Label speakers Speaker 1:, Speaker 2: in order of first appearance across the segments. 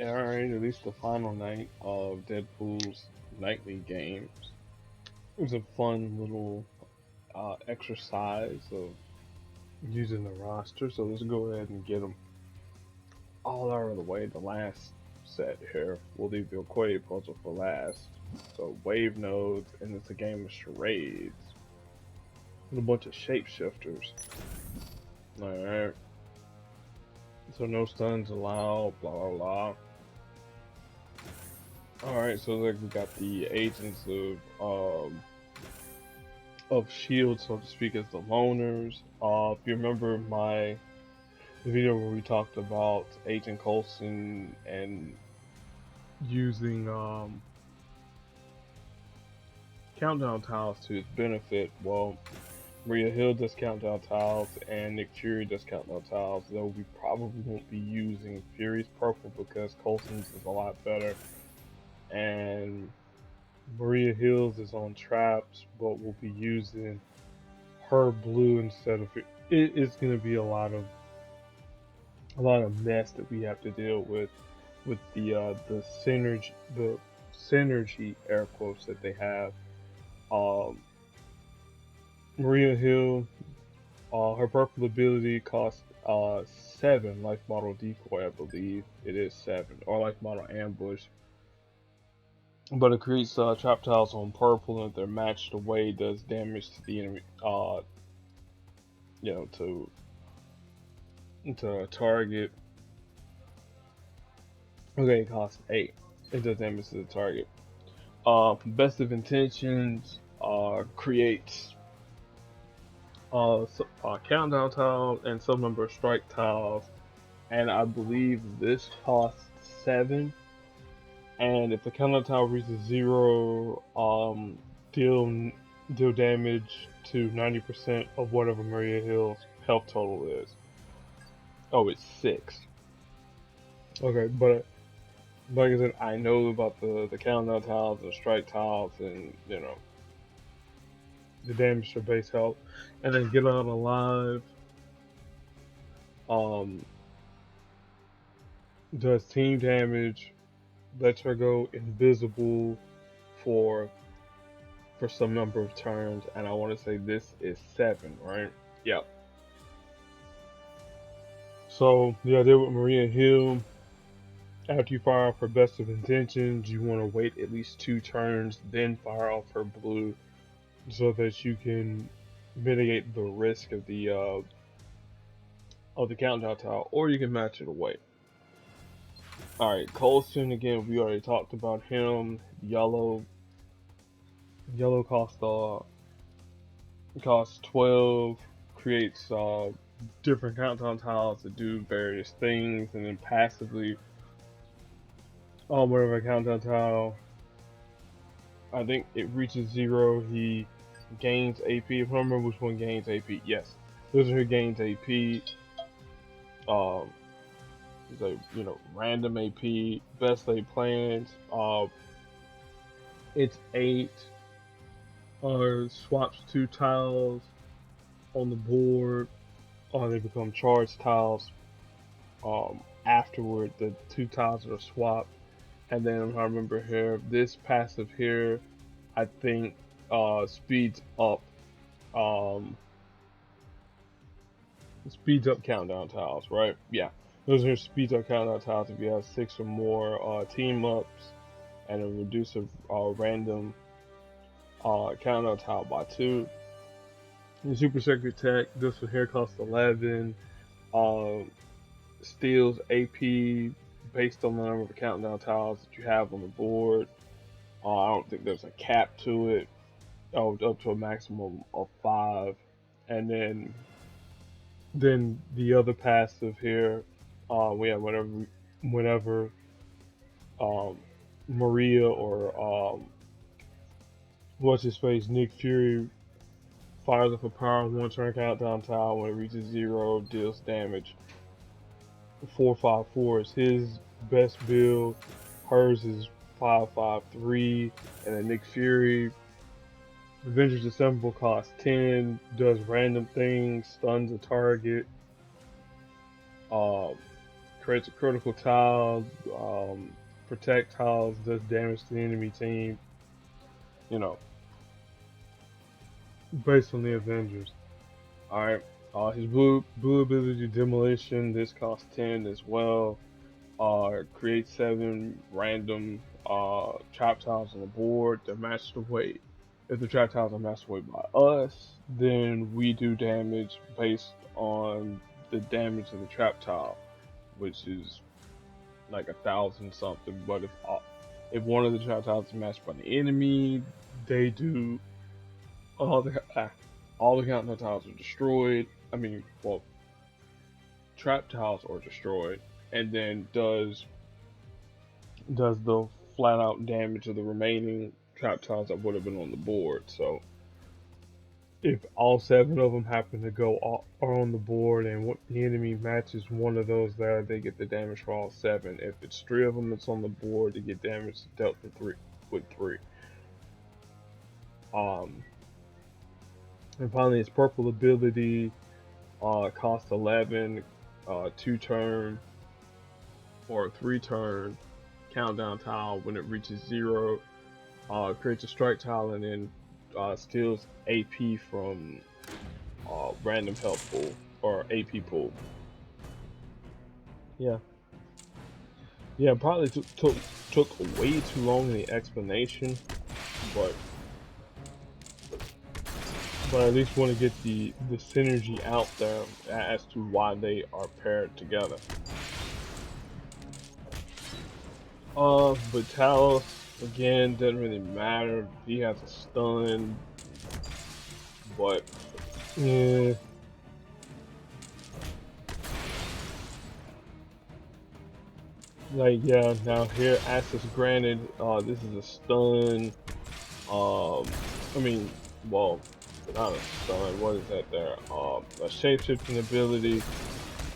Speaker 1: Alright, at least the final night of Deadpool's nightly games. It was a fun little exercise of using the roster, so let's go ahead and get them all out of the way. The last set here, we'll leave the equated puzzle for last. So wave nodes, and it's a game of charades with a bunch of shapeshifters. Alright, so no stuns allowed, blah blah blah. Alright, so like we got the agents of Shield, so to speak, as the loners. If you remember the video where we talked about Agent Coulson and using countdown tiles to his benefit, well, Maria Hill does countdown tiles and Nick Fury does countdown tiles, though we probably won't be using Fury's purple because Coulson's is a lot better. And Maria Hills is on traps, but we'll be using her blue instead of it. It's going to be a lot of mess that we have to deal with the synergy air quotes that they have. Maria Hill, her purple ability costs 7 life model decoy, I believe it is 7, or life model ambush. But it creates trap tiles on purple, and if they're matched away, does damage to the enemy. To a target. Okay, it costs 8. It does damage to the target. Best of Intentions creates countdown tiles and some number of strike tiles, and I believe this costs 7. And if the countdown tile reaches 0, deal damage to 90% of whatever Maria Hill's health total is. Oh, it's 6. Okay, but like I said, I know about the countdown tiles, the strike tiles, and the damage to base health, and then Get Out Alive. Does team damage, lets her go invisible for some number of turns, and I want to say this is 7, right? Yep. So the idea with Maria Hill, after you fire off her Best of Intentions, you want to wait at least 2 turns, then fire off her blue, so that you can mitigate the risk of the countdown tile, or you can match it away. Alright, Coulson, again, we already talked about him. Yellow costs 12, creates different countdown tiles that do various things, and then passively, whatever countdown tile, I think it reaches 0, he gains AP. If I remember which one gains AP, yes, those are who gains AP. Random AP, best laid plans. It's 8. Swaps 2 tiles on the board, they become charged tiles. Afterward, the 2 tiles are swapped, and then I remember here, this passive here, I think speeds up countdown tiles, right? Yeah. Those are speed up countdown tiles if you have 6 or more team ups, and it reduces random countdown tile by 2. The Super Secret Tech, this one here costs 11. Steals AP based on the number of countdown tiles that you have on the board. I don't think there's a cap to it. Up to a maximum of 5. And then the other passive here, we have whenever Maria or what's his face, Nick Fury, fires up a power 1 turn countdown tile. When it reaches 0, deals damage. 454 is his best build. Hers is 553, and then Nick Fury, Avengers Assemble costs 10, does random things, stuns a target, creates a critical tile, protect tiles, does damage to the enemy team. You know, based on the Avengers. All right. His blue ability demolition. This costs 10 as well. Create 7 random trap tiles on the board. They're matched away. If the trap tiles are matched away by us, then we do damage based on the damage of the trap tile, which is like 1,000 something. But if one of the trap tiles is matched by the enemy, they do all the countdown tiles are destroyed. I mean, well, trap tiles are destroyed, and then does the flat out damage of the remaining trap tiles that would have been on the board. So if all 7 of them happen to go are on the board, and what the enemy matches one of those there, they get the damage for all 7. If it's 3 of them that's on the board, they get damage dealt with 3. And finally, its purple ability costs 11, 2 turn or 3 turn countdown tile. When it reaches 0, creates a strike tile and then steals AP from random health pool or AP pool. Yeah, probably took way too long in the explanation, but at least want to get the synergy out there as to why they are paired together. But Talos, again, doesn't really matter. He has a stun, but yeah. Like, yeah, now here, access granted, this is a stun. I mean, well, not a stun, what is that there? A shapeshifting ability.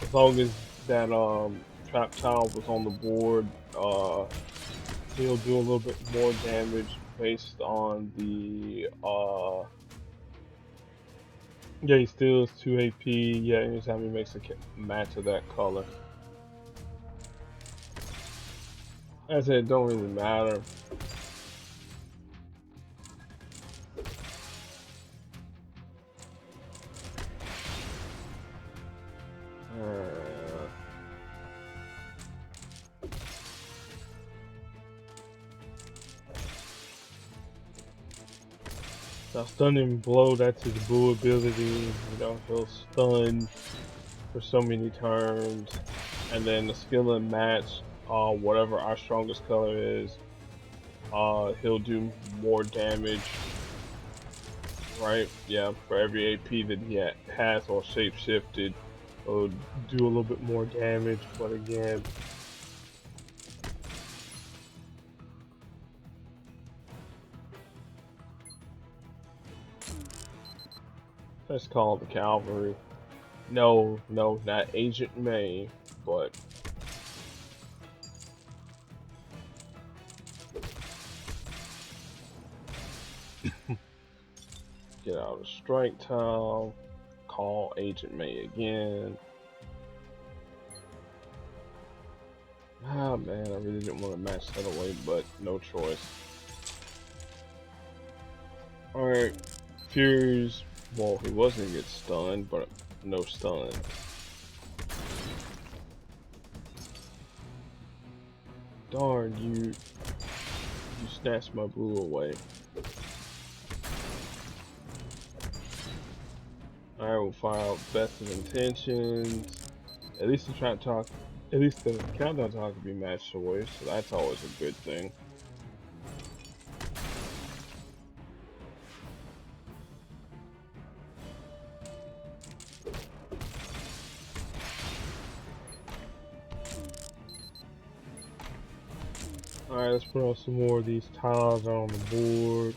Speaker 1: As long as that trap tile was on the board, he'll do a little bit more damage based on the yeah, he steals 2 AP, yeah, anytime he makes a match of that color. As I said, it don't really matter. Now, stunning blow, that's his blue ability. You know, he'll stun for so many turns, and then the skill and match, whatever our strongest color is, he'll do more damage. Right? Yeah, for every AP that he has or shapeshifted, it'll do a little bit more damage. But again, let's call it the cavalry. No, not Agent May, but get out of strike tile, call Agent May again. Ah man, I really didn't want to match that away, but no choice. Alright, Fury's, well, he was gonna get stunned, but no stun. Darn, you snatched my blue away. Alright, we'll fire out Best of Intentions. At least the countdown tile can be matched away, so that's always a good thing. Alright, let's put on some more of these tiles on the board.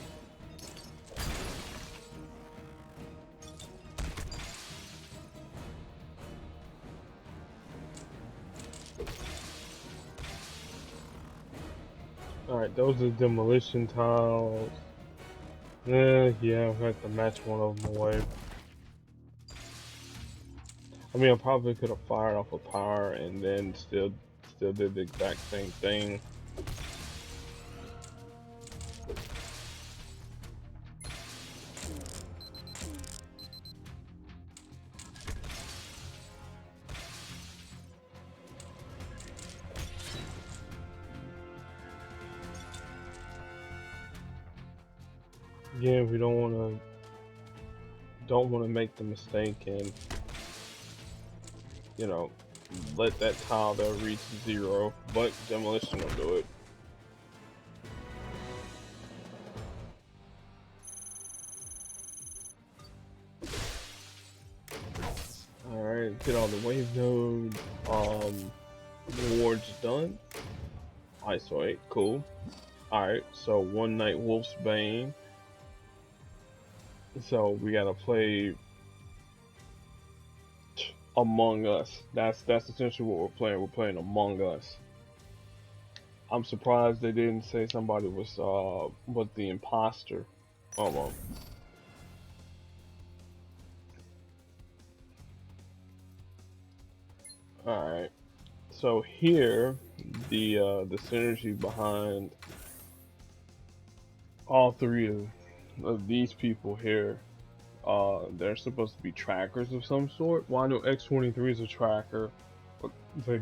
Speaker 1: Alright, those are demolition tiles. Yeah, I have to match one of them away. I mean, I probably could have fired off a power and then still did the exact same thing. Again, we don't want to make the mistake and you know let that tile there reach zero, but demolition will do it. All right, get all the wave node rewards done. Isolate, cool. All right, so one night Wolf's Bane. So we gotta play Among Us. That's essentially what we're playing. We're playing Among Us. I'm surprised they didn't say somebody was the imposter. Oh well. All right. So here, the synergy behind all three of these people here, they're supposed to be trackers of some sort. Well, I know X-23 is a tracker, but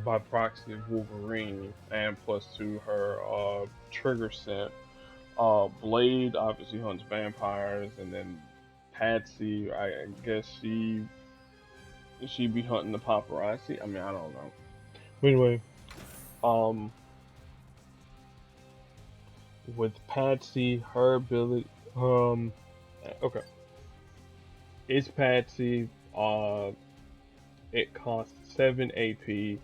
Speaker 1: by proxy of Wolverine, and plus to her trigger scent. Blade obviously hunts vampires, and then Patsy, I guess she be hunting the paparazzi. I mean, I don't know. But anyway, um, with Patsy, her ability, okay, it's Patsy. It costs 7 AP.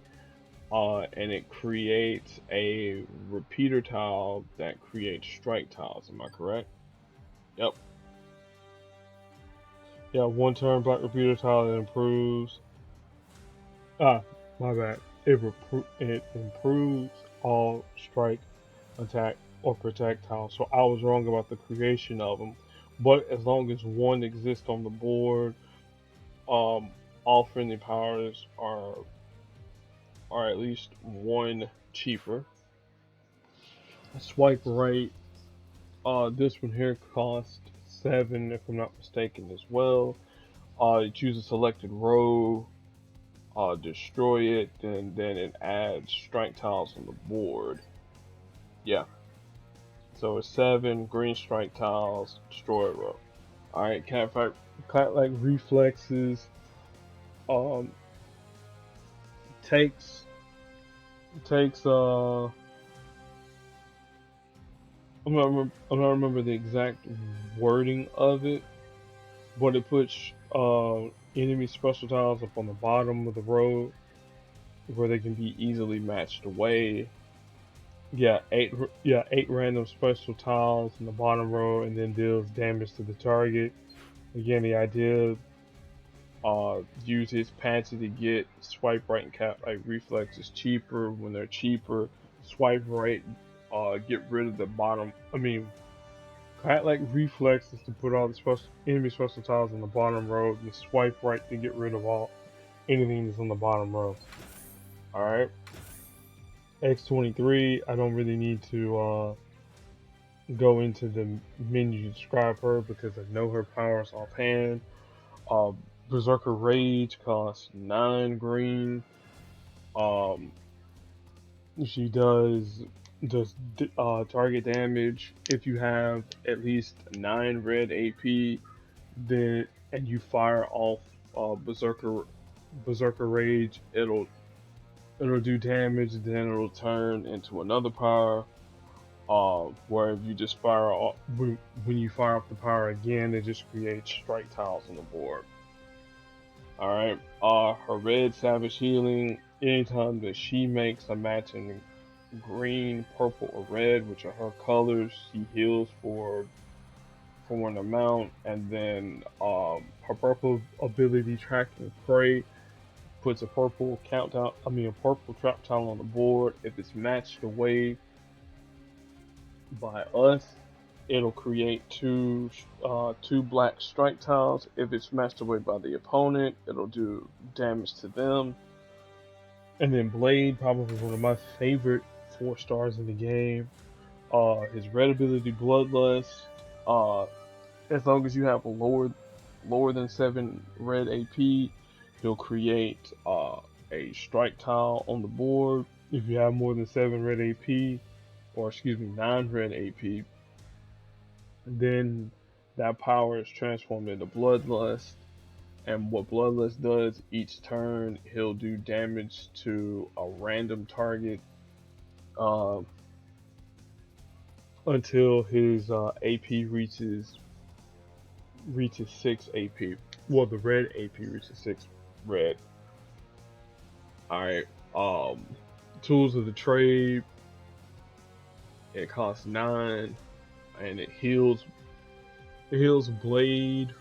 Speaker 1: And it creates a repeater tile that creates strike tiles. Am I correct? Yep. Yeah, one turn black repeater tile that improves. Ah, my bad. It improves all strike, attack, or protect tiles. So I was wrong about the creation of them. But as long as one exists on the board, um, all friendly powers are at least one cheaper. Swipe right. This one here costs 7, if I'm not mistaken, as well. You choose a selected row, destroy it, then it adds strike tiles on the board. Yeah. So it's 7 green strike tiles, destroy a row. Alright, cat like reflexes. Um, takes takes I'm not remember the exact wording of it, but it puts enemy special tiles up on the bottom of the road where they can be easily matched away. Yeah, eight random special tiles in the bottom row, and then deals damage to the target. Again, the idea use his Patsy to get swipe right and cap like reflexes cheaper. When they're cheaper, swipe right, get rid of the bottom. I mean, cat like reflexes to put all the enemy special tiles on the bottom row, and swipe right to get rid of all anything that's on the bottom row. All right. X-23, I don't really need to go into the menu to describe her because I know her powers offhand. Uh, Berserker Rage costs 9 green. Um, she does target damage if you have at least 9 red AP. Then and you fire off Berserker Rage. It'll do damage. Then it'll turn into another power. Where if you just fire off when you fire off the power again, it just creates strike tiles on the board. All right. Her red savage healing. Anytime that she makes a matching green, purple, or red, which are her colors, she heals for an amount. And then her purple ability tracking prey puts a purple countdown. I mean a purple trap tile on the board. If it's matched away by us, It'll create two black strike tiles. If it's smashed away by the opponent, it'll do damage to them. And then Blade, probably one of my favorite 4 stars in the game. His red ability, Bloodlust. Uh, as long as you have a lower than 7 red AP, he'll create a strike tile on the board. If you have more than 7 red AP, or excuse me, 9 red AP, then that power is transformed into Bloodlust. And what Bloodlust does, each turn he'll do damage to a random target uh, until his AP reaches 6 AP. Well, the red AP reaches 6 red. Alright. Tools of the trade. It costs 9, and it heals. It heals Blade.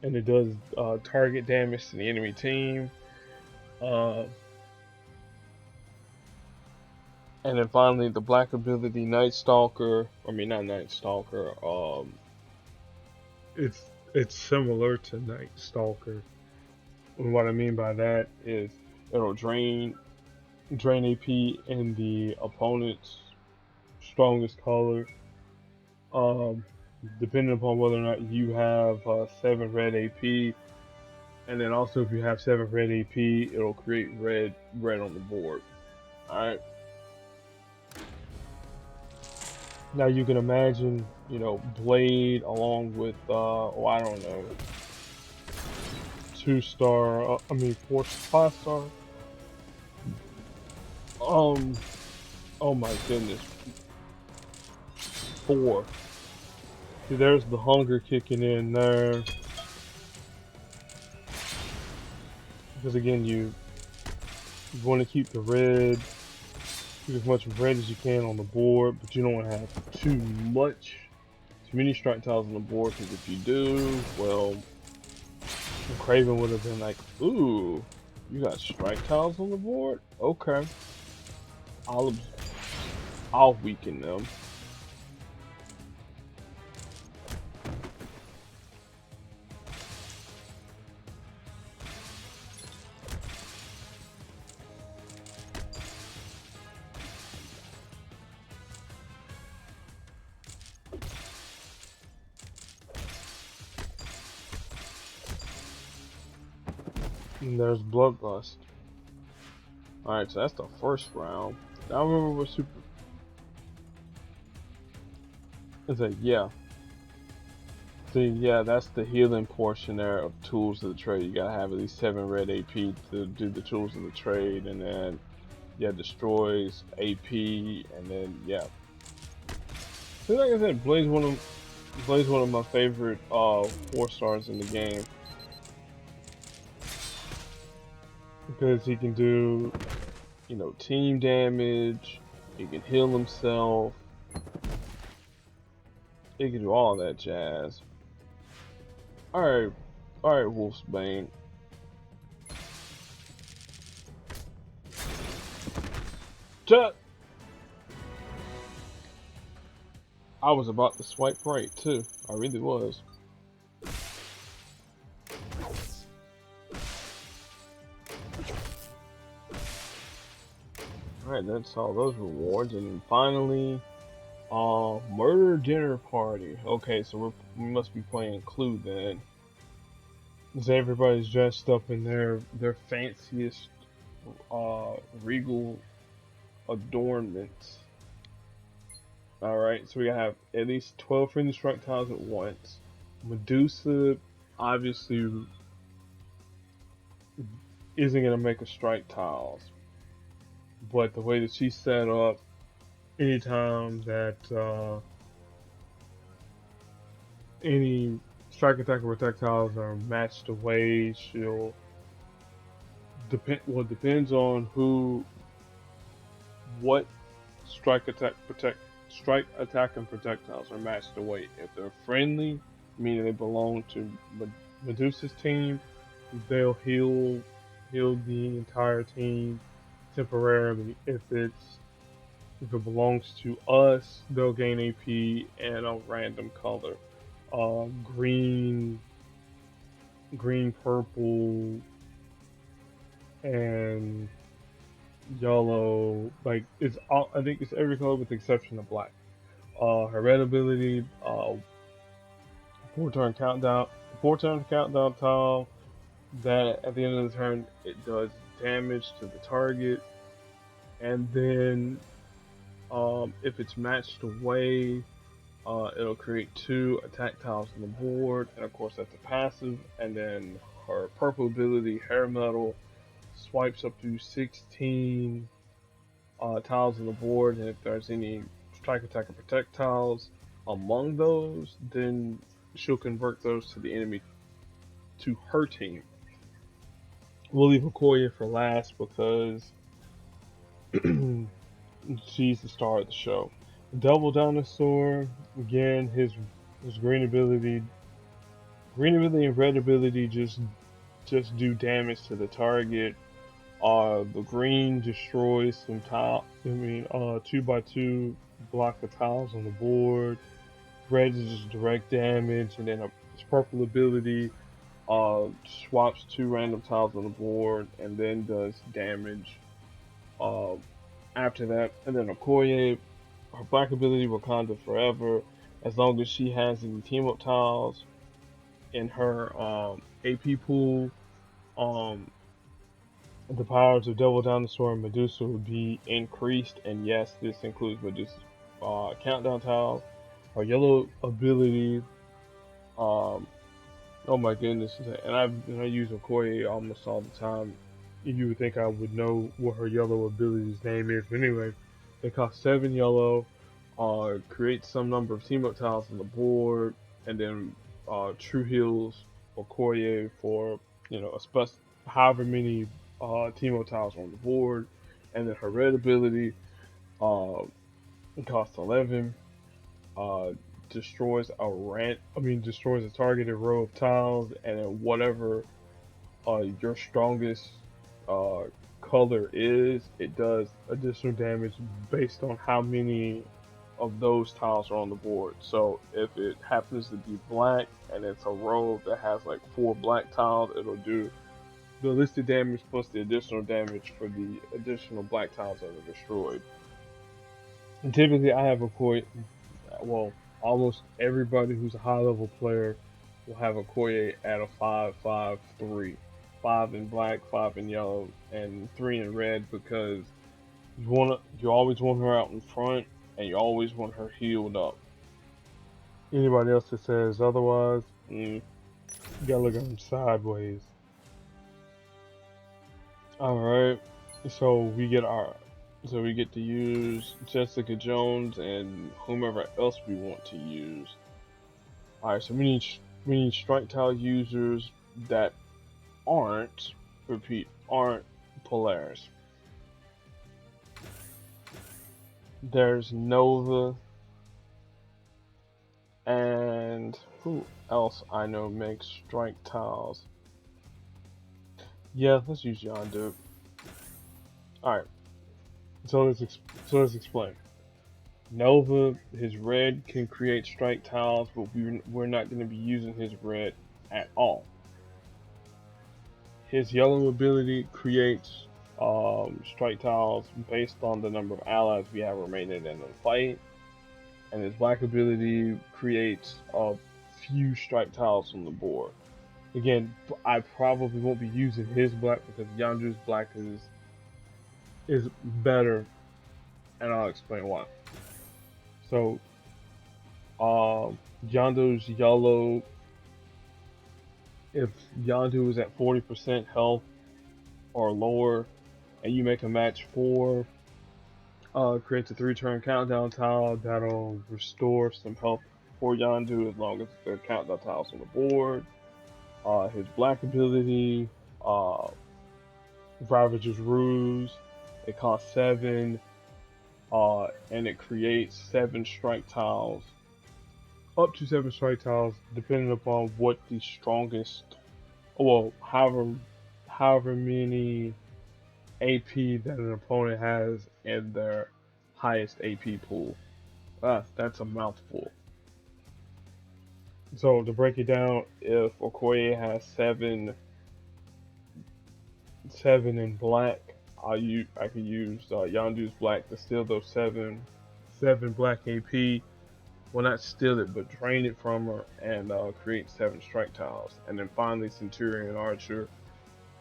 Speaker 1: And it does target damage to the enemy team. And then finally, the black ability, Night Stalker. I mean, not Night Stalker. It's similar to Night Stalker. And what I mean by that is it'll drain AP in the opponent's strongest color. Depending upon whether or not you have 7 red AP, and then also if you have 7 red AP, it'll create red on the board. All right. Now you can imagine, Blade along with, I don't know, 2 star, 5 star. Oh my goodness, 4. See, there's the hunger kicking in there. Because again, you want to keep the red. Keep as much red as you can on the board, but you don't want to have too many strike tiles on the board, because if you do, well, Craven would have been like, ooh, you got strike tiles on the board? Okay. I'll weaken them. And there's Bloodlust. Alright, so that's the first round. Now remember what super... It's like, yeah. See, yeah, that's the healing portion there of tools of the trade. You gotta have at least 7 red AP to do the tools of the trade, and then, yeah, destroys AP, and then, yeah. See, like I said, Blade's one of my favorite 4 stars in the game. Because he can do, team damage, he can heal himself, he can do all that jazz. Alright, Wolfsbane. I was about to swipe right too, I really was. Alright, that's all those rewards, and finally, murder dinner party. Okay, so we must be playing Clue then. Because everybody's dressed up in their fanciest, regal adornments. Alright, so we have at least 12 friendly strike tiles at once. Medusa, obviously, isn't going to make a strike tiles. But the way that she's set up, anytime that any strike, attack, or projectiles are matched away, she'll depends on what strike, attack, and projectiles are matched away. If they're friendly, meaning they belong to Medusa's team, they'll heal the entire team temporarily. If it's If it belongs to us, they'll gain AP and a random color. Green, green, purple, and yellow. Like it's all, I think it's every color with the exception of black. Her red ability, four turn countdown, four turn countdown tile. That at the end of the turn it does damage to the target, and then if it's matched away, it'll create two attack tiles on the board, and of course that's a passive. And then her purple ability, Hair Metal, swipes up to 16 tiles on the board, and if there's any strike, attack, or protect tiles among those, then she'll convert those to the enemy to her team. We'll leave Okoye for last because she's the star of the show. Double Dinosaur, again, his green ability and red ability just do damage to the target. The green destroys some tile. I mean, two by two block the tiles on the board. Red is just direct damage, and then his purple ability swaps two random tiles on the board and then does damage. Uh, After that, and then Okoye, her black ability Wakanda Forever. As long as she has any team up tiles in her AP pool, um, the powers of Devil Dinosaur and Medusa would be increased. And yes, this includes Medusa's countdown tiles. Her yellow ability, um, oh my goodness, and I use Okoye almost all the time. You would think I would know what her yellow ability's name is, but anyway, they cost 7 yellow. Create some number of team up tiles on the board, and then True Heals Okoye for a however many team up tiles on the board, and then her red ability uh, costs 11. Uh, destroys a targeted row of tiles, and then whatever your strongest uh, color is, it does additional damage based on how many of those tiles are on the board. So if it happens to be black and it's a row that has like 4 black tiles, it'll do the listed damage plus the additional damage for the additional black tiles that are destroyed. And typically, I have a point. Well, almost everybody who's a high level player will have a Koye at a 5-5-3. 5 in black, 5 in yellow, and 3 in red because you always want her out in front and you always want her healed up. Anybody else that says otherwise, you gotta look at them sideways. Alright. So we get to use Jessica Jones and whomever else we want to use. Alright, so we need strike tile users that aren't Polaris. There's Nova, and who else I know makes strike tiles? Yeah, let's use Yondu. Alright, so let's explain. Nova, his red can create strike tiles, but we're not going to be using his red at all. His yellow ability creates strike tiles based on the number of allies we have remaining in the fight, and his black ability creates a few strike tiles on the board. Again, I probably won't be using his black because Yanju's black is better, and I'll explain why. So, Yandu's yellow. If Yandu is at 40% health or lower, and you make a match 4, creates a 3-turn countdown tile that'll restore some health for Yandu as long as the countdown tile's on the board. His black ability, Ravager's Ruse, it costs 7, and it creates 7 strike tiles, up to 7 strike tiles, depending upon what the strongest, well, however many AP that an opponent has in their highest AP pool. That's a mouthful. So to break it down, if Okoye has seven in black, I could use Yondu's black to steal those seven black AP. Well, not steal it, but drain it from her and create seven strike tiles. And then finally, Centurion Archer,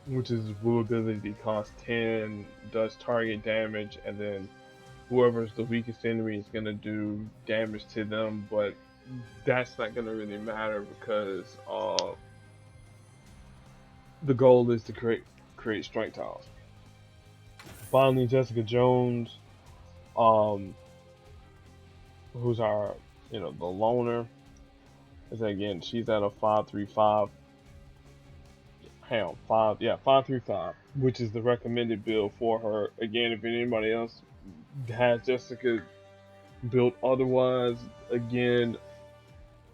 Speaker 1: which is blue ability, costs 10, does target damage, and then whoever's the weakest enemy is gonna do damage to them. But that's not gonna really matter because the goal is to create strike tiles. Finally, Jessica Jones, um, who's our the loner. Is again, she's at a 5-3-5. Hang on, 5-3-5, which is the recommended build for her. Again, if anybody else has Jessica built otherwise, again,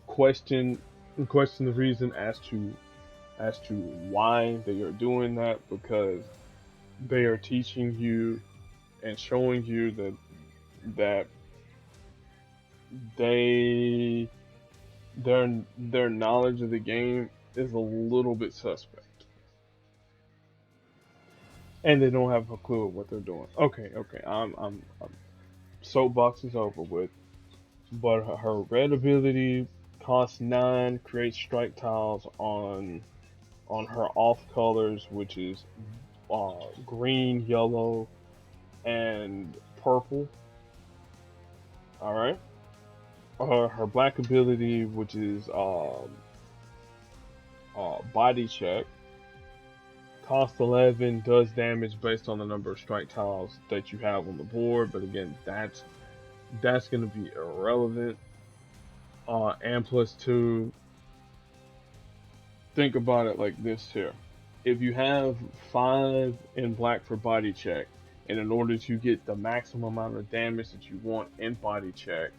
Speaker 1: question the reason as to why they are doing that, because they are teaching you and showing you that they their knowledge of the game is a little bit suspect, and they don't have a clue of what they're doing. Okay, I'm soapbox is over with. But her red ability costs 9, creates strike tiles on her off colors, which is green, yellow, and purple. All right. Her black ability, which is body check, cost 11, does damage based on the number of strike tiles that you have on the board. But again, that's going to be irrelevant. And plus 2, think about it like this here. If you have 5 in black for body check, and in order to get the maximum amount of damage that you want in body check,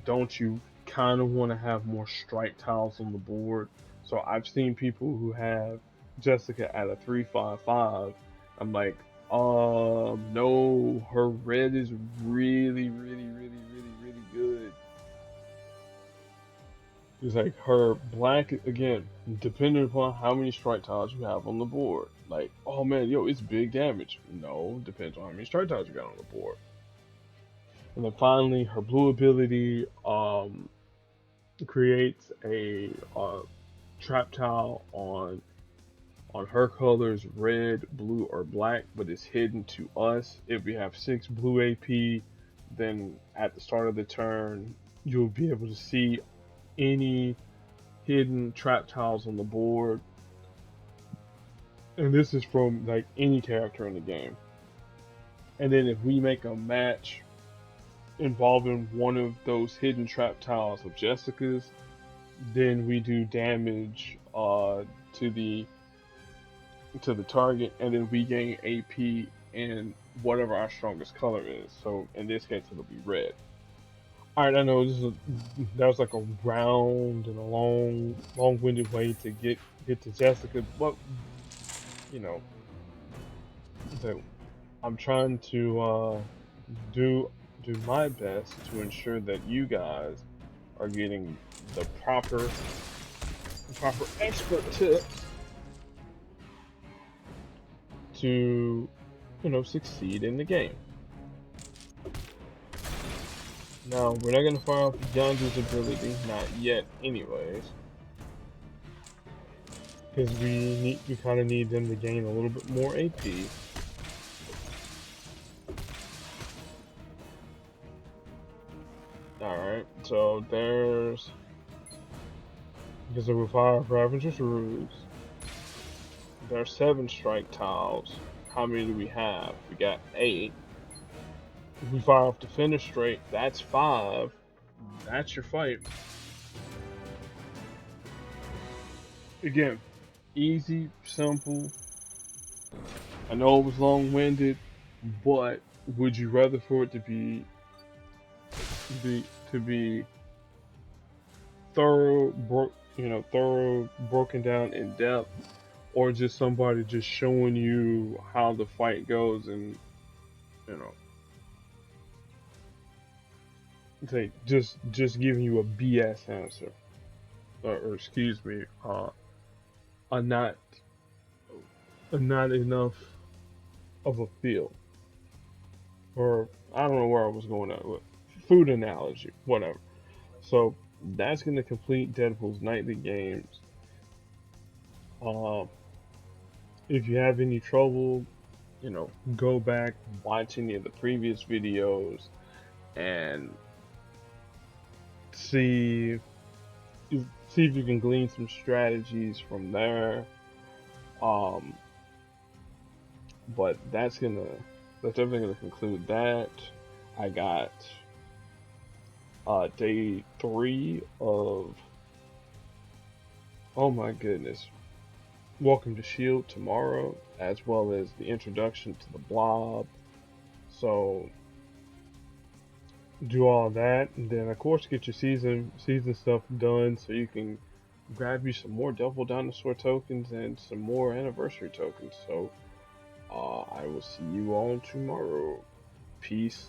Speaker 1: don't you kind of want to have more strike tiles on the board? So I've seen people who have Jessica at a 3-5-5. I'm like, no, her red is really, really, really, really, really good. It's like her black, again, depending upon how many strike tiles you have on the board. Like, oh man, yo, it's big damage. No, depends on how many strike tiles you got on the board. And then finally, her blue ability creates a trap tile on her colors, red, blue, or black, but it's hidden to us. If we have 6 blue AP, then at the start of the turn, you'll be able to see any hidden trap tiles on the board. And this is from like any character in the game. And then if we make a match involving one of those hidden trap tiles of Jessica's, then we do damage to the target, and then we gain AP in whatever our strongest color is. So in this case, it'll be red. All right, I know that was like a round and a long-winded way to get to Jessica, but you know, so I'm trying to do my best to ensure that you guys are getting the proper expert tips to succeed in the game. Now, we're not going to fire off Yondu's ability, not yet anyways. Because we kind of need them to gain a little bit more AP. Alright, so there's... Because we fire off Ravager's Ruse. There are 7 strike tiles. How many do we have? We got 8. If we fire off the finish straight, that's 5. That's your fight. Again, easy, simple. I know it was long-winded, but would you rather for it to be thorough, broken down in depth, or just somebody just showing you how the fight goes and say just giving you a BS answer, or excuse me, a not enough of a feel, or I don't know where I was going at with food analogy, whatever. So that's gonna complete Deadpool's nightly games. Um, if you have any trouble, go back, watch any of the previous videos, and see see if you can glean some strategies from there. Um, but that's definitely gonna conclude that. I got day 3 of, oh my goodness, Welcome to Shield tomorrow, as well as the introduction to the Blob. So do all that, and then of course get your season stuff done, so you can grab you some more Devil Dinosaur tokens and some more anniversary tokens. So I will see you all tomorrow. Peace,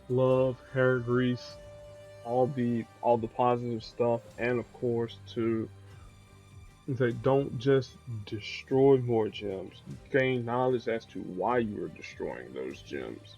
Speaker 1: love, hair grease, all the positive stuff, and of course to say don't just destroy more gems. Gain knowledge as to why you are destroying those gems.